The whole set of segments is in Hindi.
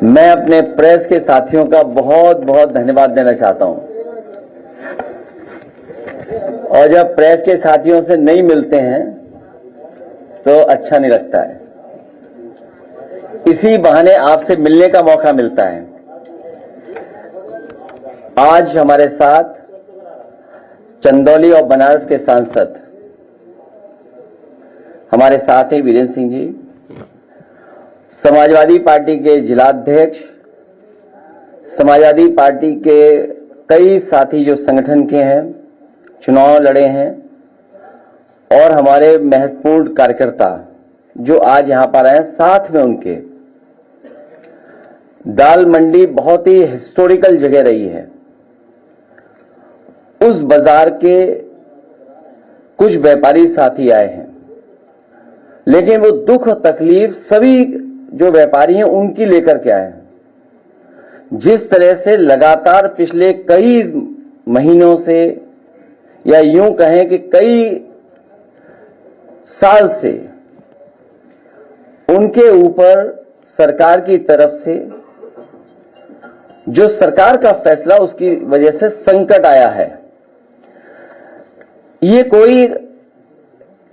मैं अपने प्रेस के साथियों का बहुत बहुत धन्यवाद देना चाहता हूं। और जब प्रेस के साथियों से नहीं मिलते हैं तो अच्छा नहीं लगता है। इसी बहाने आपसे मिलने का मौका मिलता है। आज हमारे साथ चंदौली और बनारस के सांसद हमारे साथ हैं वीरेंद्र सिंह जी, समाजवादी पार्टी के जिलाध्यक्ष, समाजवादी पार्टी के कई साथी जो संगठन के हैं, चुनाव लड़े हैं, और हमारे महत्वपूर्ण कार्यकर्ता जो आज यहां पर आए, साथ में उनके। दाल मंडी बहुत ही हिस्टोरिकल जगह रही है। उस बाजार के कुछ व्यापारी साथी आए हैं, लेकिन वो दुख तकलीफ सभी जो व्यापारी हैं उनकी लेकर के आए हैं। जिस तरह से लगातार पिछले कई महीनों से, या यूं कहें कि कई साल से उनके ऊपर सरकार की तरफ से जो सरकार का फैसला, उसकी वजह से संकट आया है। ये कोई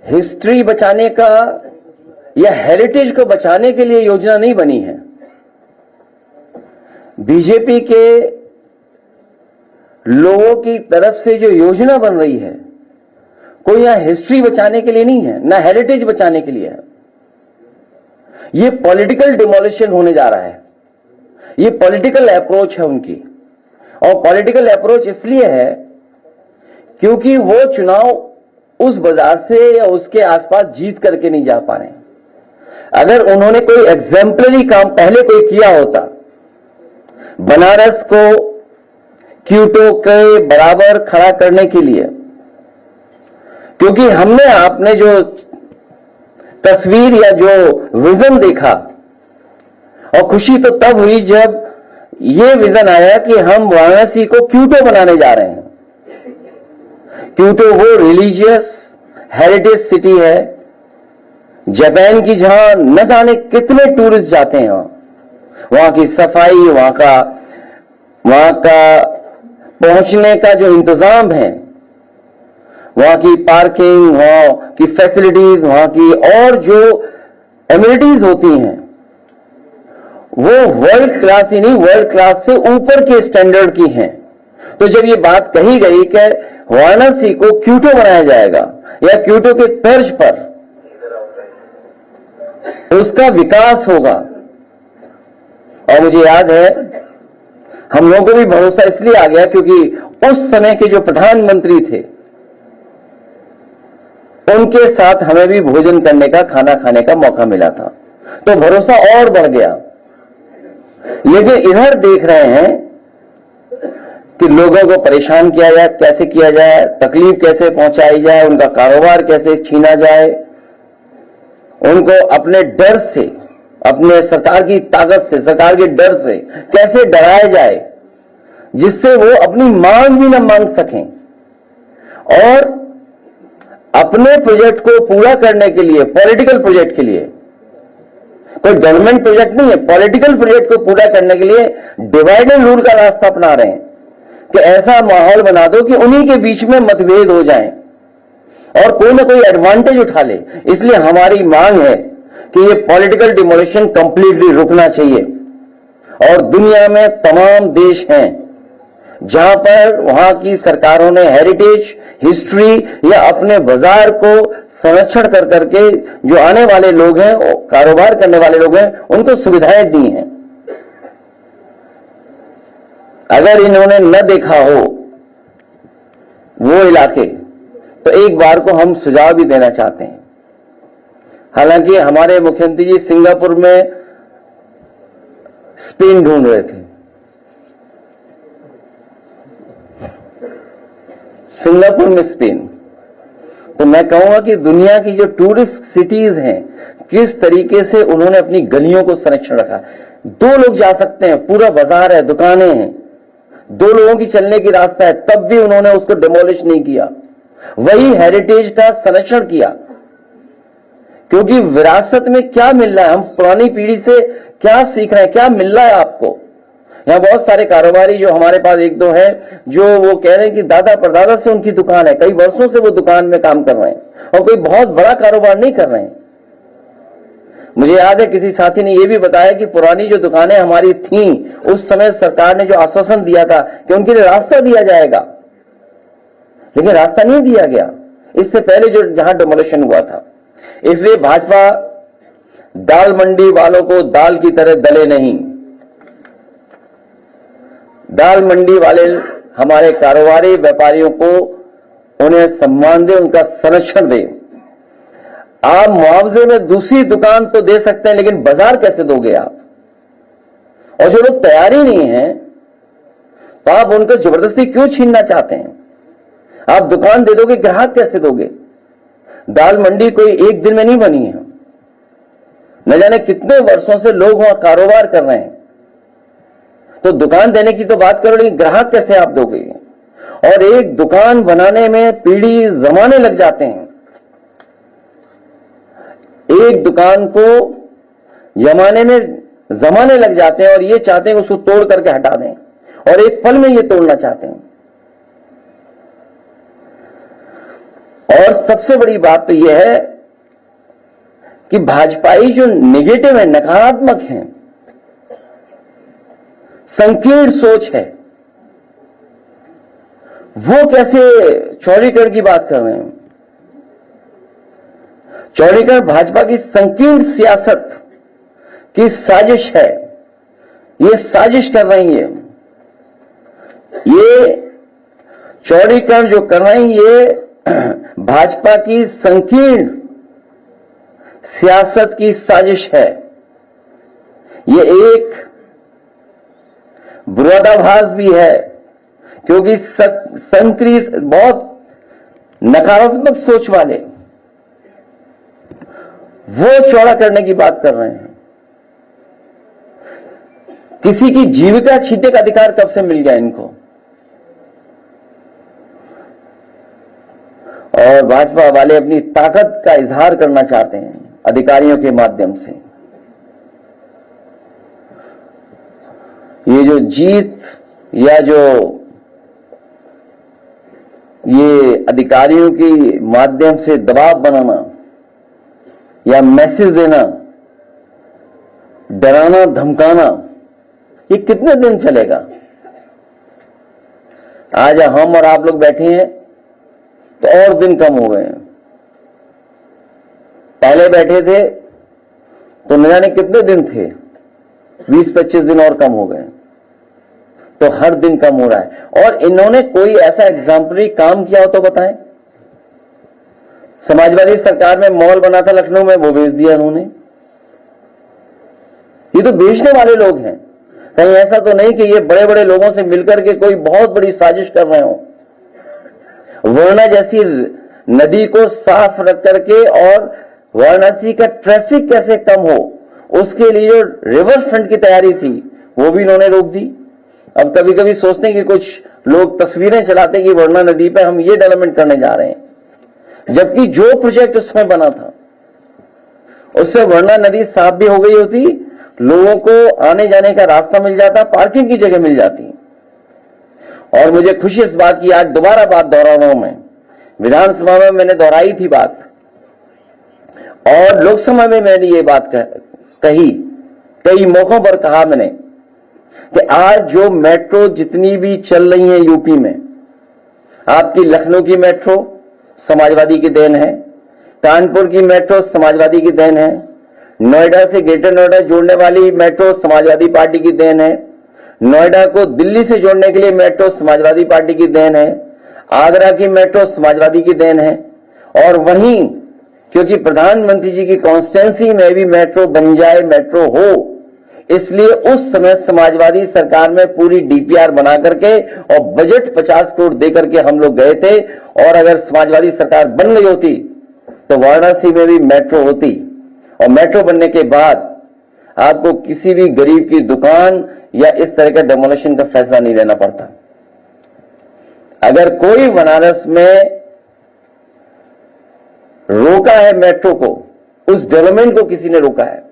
हिस्ट्री बचाने का या हेरिटेज को बचाने के लिए योजना नहीं बनी है। बीजेपी के लोगों की तरफ से जो योजना बन रही है, कोई यहां हिस्ट्री बचाने के लिए नहीं है, ना हेरिटेज बचाने के लिए है। ये पॉलिटिकल डिमोलिशन होने जा रहा है। ये पॉलिटिकल अप्रोच है उनकी, और पॉलिटिकल अप्रोच इसलिए है क्योंकि वो चुनाव उस बाजार से या उसके आसपास जीत करके नहीं जा पा रहे हैं। अगर उन्होंने कोई एग्जाम्पलरी काम पहले कोई किया होता, बनारस को क्योटो के बराबर खड़ा करने के लिए, क्योंकि हमने आपने जो तस्वीर या जो विजन देखा, और खुशी तो तब हुई जब ये विजन आया कि हम वाराणसी को क्योटो बनाने जा रहे हैं। क्योटो वो रिलीजियस हेरिटेज सिटी है, जापान की, जहां न जाने कितने टूरिस्ट जाते हैं। वहां की सफाई, वहां का पहुंचने का जो इंतजाम है, वहां की पार्किंग, वहां की फैसिलिटीज, वहां की और जो एमिनिटीज होती हैं, वो वर्ल्ड क्लास ही नहीं, वर्ल्ड क्लास से ऊपर के स्टैंडर्ड की हैं। तो जब ये बात कही गई कि वाराणसी को क्योटो बनाया जाएगा या क्योटो के तर्ज पर उसका विकास होगा, और मुझे याद है हम लोगों को भी भरोसा इसलिए आ गया क्योंकि उस समय के जो प्रधानमंत्री थे उनके साथ हमें भी भोजन करने का, खाना खाने का मौका मिला था, तो भरोसा और बढ़ गया। लेकिन इधर देख रहे हैं कि लोगों को परेशान किया जाए, कैसे किया जाए, तकलीफ कैसे पहुंचाई जाए, उनका कारोबार कैसे छीना जाए, उनको अपने डर से, अपने सरकार की ताकत से, सरकार के डर से कैसे डराया जाए जिससे वो अपनी मांग भी न मांग सकें। और अपने प्रोजेक्ट को पूरा करने के लिए, पॉलिटिकल प्रोजेक्ट के लिए, कोई गवर्नमेंट प्रोजेक्ट नहीं है, पॉलिटिकल प्रोजेक्ट को पूरा करने के लिए डिवाइड एंड रूल का रास्ता अपना रहे हैं कि ऐसा माहौल बना दो कि उन्हीं के बीच में मतभेद हो जाएं और कोई ना कोई एडवांटेज उठा ले। इसलिए हमारी मांग है कि ये पॉलिटिकल डिमोलिशन कंप्लीटली रुकना चाहिए। और दुनिया में तमाम देश हैं जहां पर वहां की सरकारों ने हेरिटेज, हिस्ट्री या अपने बाजार को संरक्षण कर करके जो आने वाले लोग हैं, कारोबार करने वाले लोग हैं, उनको सुविधाएं दी हैं। अगर इन्होंने न देखा हो वो इलाके, तो एक बार को हम सुझाव भी देना चाहते हैं। हालांकि हमारे मुख्यमंत्री जी सिंगापुर में स्पेन ढूंढ रहे थे, सिंगापुर में स्पेन। तो मैं कहूंगा कि दुनिया की जो टूरिस्ट सिटीज हैं, किस तरीके से उन्होंने अपनी गलियों को संरक्षण रखा। 2 लोग जा सकते हैं, पूरा बाजार है, दुकानें हैं, 2 लोगों की चलने की रास्ता है, तब भी उन्होंने उसको डिमोलिश नहीं किया। वही हेरिटेज का संरक्षण किया, क्योंकि विरासत में क्या मिल रहा है, हम पुरानी पीढ़ी से क्या सीख रहे हैं, क्या मिल रहा है आपको। यहां बहुत सारे कारोबारी जो हमारे पास एक दो है, जो वो कह रहे हैं कि दादा परदादा से उनकी दुकान है, कई वर्षों से वो दुकान में काम कर रहे हैं और कोई बहुत बड़ा कारोबार नहीं कर रहे हैं। मुझे याद है किसी साथी ने यह भी बताया कि पुरानी जो दुकानें हमारी थीं, उस समय सरकार ने जो आश्वासन दिया था कि उनके लिए रास्ता दिया जाएगा, लेकिन रास्ता नहीं दिया गया इससे पहले जो जहां डिमोलिशन हुआ था। इसलिए भाजपा दाल मंडी वालों को दाल की तरह दले नहीं। दाल मंडी वाले हमारे कारोबारी व्यापारियों को उन्हें सम्मान दे, उनका संरक्षण दे। आप मुआवजे में दूसरी दुकान तो दे सकते हैं, लेकिन बाजार कैसे दोगे आप? और जो लोग तैयार ही नहीं है तो आप उनको जबरदस्ती क्यों छीनना चाहते हैं? आप दुकान दे दोगे, ग्राहक कैसे दोगे? दाल मंडी कोई एक दिन में नहीं बनी है, न जाने कितने वर्षों से लोग वहां कारोबार कर रहे हैं। तो दुकान देने की तो बात करो, लेकिन ग्राहक कैसे आप दोगे? और एक दुकान बनाने में पीढ़ी जमाने लग जाते हैं। एक दुकान को जमाने में जमाने लग जाते हैं और ये चाहते हैं उसको तोड़ करके हटा दें, और एक पल में ये तोड़ना चाहते हैं। और सबसे बड़ी बात तो यह है कि भाजपाई जो नेगेटिव है, नकारात्मक है, संकीर्ण सोच है, वो कैसे चौड़ीकरण की बात कर रहे हैं? चौड़ीकरण भाजपा की संकीर्ण सियासत की साजिश है। ये साजिश कर रही है, ये चौड़ीकरण जो कर रही है, ये भाजपा की संकीर्ण सियासत की साजिश है। ये एक विरोधाभास भी है, क्योंकि संकीर्ण बहुत नकारात्मक सोच वाले वो चौड़ा करने की बात कर रहे हैं। किसी की जीविका छीनने का अधिकार कब से मिल गया इनको? और भाजपा वाले अपनी ताकत का इजहार करना चाहते हैं अधिकारियों के माध्यम से। ये जो जीत या जो ये अधिकारियों के माध्यम से दबाव बनाना या मैसेज देना, डराना धमकाना, ये कितने दिन चलेगा? आज हम और आप लोग बैठे हैं तो और दिन कम हो गए हैं। पहले बैठे थे तो न जाने कितने दिन थे, 20-25 दिन और कम हो गए, तो हर दिन कम हो रहा है। और इन्होंने कोई ऐसा एग्जाम्पलरी काम किया हो तो बताएं। समाजवादी सरकार में मॉल बना था लखनऊ में, वो बेच दिया इन्होंने। ये तो बेचने वाले लोग हैं, कहीं ऐसा तो नहीं कि ये बड़े बड़े लोगों से मिलकर के कोई बहुत बड़ी साजिश कर रहे हो। वर्णा जैसी नदी को साफ रख करके और वाराणसी का ट्रैफिक कैसे कम हो, उसके लिए जो रिवर फ्रंट की तैयारी थी वो भी इन्होंने रोक दी। अब कभी कभी सोचते हैं कि कुछ लोग तस्वीरें चलाते कि वर्णा नदी पे हम ये डेवलपमेंट करने जा रहे हैं, जबकि जो प्रोजेक्ट उसमें बना था उससे वर्णा नदी साफ भी हो गई होती, लोगों को आने जाने का रास्ता मिल जाता, पार्किंग की जगह मिल जाती। और मुझे खुशी इस बात की, आज दोबारा बात दोहरा रहा हूं मैं। विधानसभा में मैंने दोहराई थी बात, और लोकसभा में मैंने ये बात कही, कई मौकों पर कहा मैंने कि आज जो मेट्रो जितनी भी चल रही है यूपी में, आपकी लखनऊ की मेट्रो समाजवादी की देन है, कानपुर की मेट्रो समाजवादी की देन है, नोएडा से ग्रेटर नोएडा जोड़ने वाली मेट्रो समाजवादी पार्टी की देन है, नोएडा को दिल्ली से जोड़ने के लिए मेट्रो समाजवादी पार्टी की देन है, आगरा की मेट्रो समाजवादी की देन है। और वहीं क्योंकि प्रधानमंत्री जी की कॉन्स्टिट्यूंसी में भी मेट्रो बन जाए, मेट्रो हो, इसलिए उस समय समाजवादी सरकार में पूरी डीपीआर बना करके और बजट 50 करोड़ दे करके हम लोग गए थे। और अगर समाजवादी सरकार बन गई होती तो वाराणसी में भी मेट्रो होती, और मेट्रो बनने के बाद आपको किसी भी गरीब की दुकान या इस तरह का डेमोलिशन का फैसला नहीं लेना पड़ता। अगर कोई बनारस में रोका है मेट्रो को उस डेवलपमेंट को किसी ने रोका है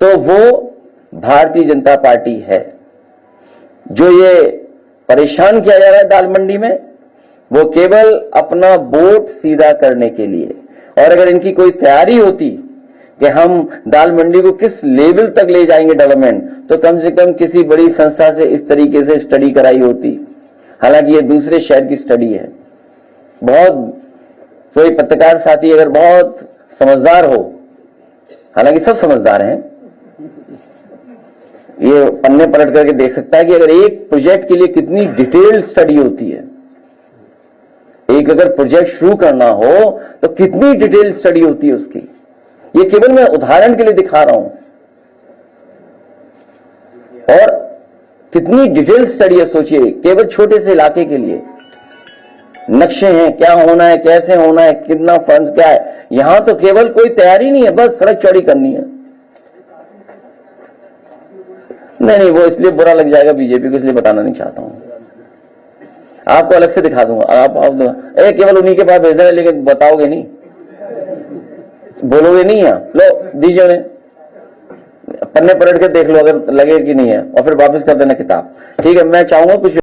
तो वो भारतीय जनता पार्टी है। जो ये परेशान किया जा रहा है दाल मंडी में, वो केवल अपना वोट सीधा करने के लिए। और अगर इनकी कोई तैयारी होती कि हम दाल मंडी को किस लेवल तक ले जाएंगे डेवलपमेंट, तो कम से कम किसी बड़ी संस्था से इस तरीके से स्टडी कराई होती। हालांकि ये दूसरे शहर की स्टडी है। बहुत कोई पत्रकार साथी अगर बहुत समझदार हो, हालांकि सब समझदार हैं, ये पन्ने पलट करके देख सकता है कि अगर एक प्रोजेक्ट के लिए कितनी डिटेल्ड स्टडी होती है। एक अगर प्रोजेक्ट शुरू करना हो तो कितनी डिटेल्ड स्टडी होती है उसकी। ये केवल मैं उदाहरण के लिए दिखा रहा हूं। और कितनी डिटेल्ड स्टडी है सोचिए, केवल छोटे से इलाके के लिए। नक्शे हैं, क्या होना है, कैसे होना है, कितना फंड्स क्या है। यहां तो केवल कोई तैयारी नहीं है, बस सड़क चौड़ी करनी है। नहीं, वो इसलिए बुरा लग जाएगा बीजेपी को, इसलिए बताना नहीं चाहता हूं। आपको अलग से दिखा दूंगा। आप केवल उन्हीं के पास भेजना है, लेकिन बताओगे नहीं, बोलोगे नहीं। लो दीजिए उन्हें, पन्ने पलट के देख लो अगर लगे कि नहीं है, और फिर वापस कर देना किताब। ठीक है, मैं चाहूंगा कुछ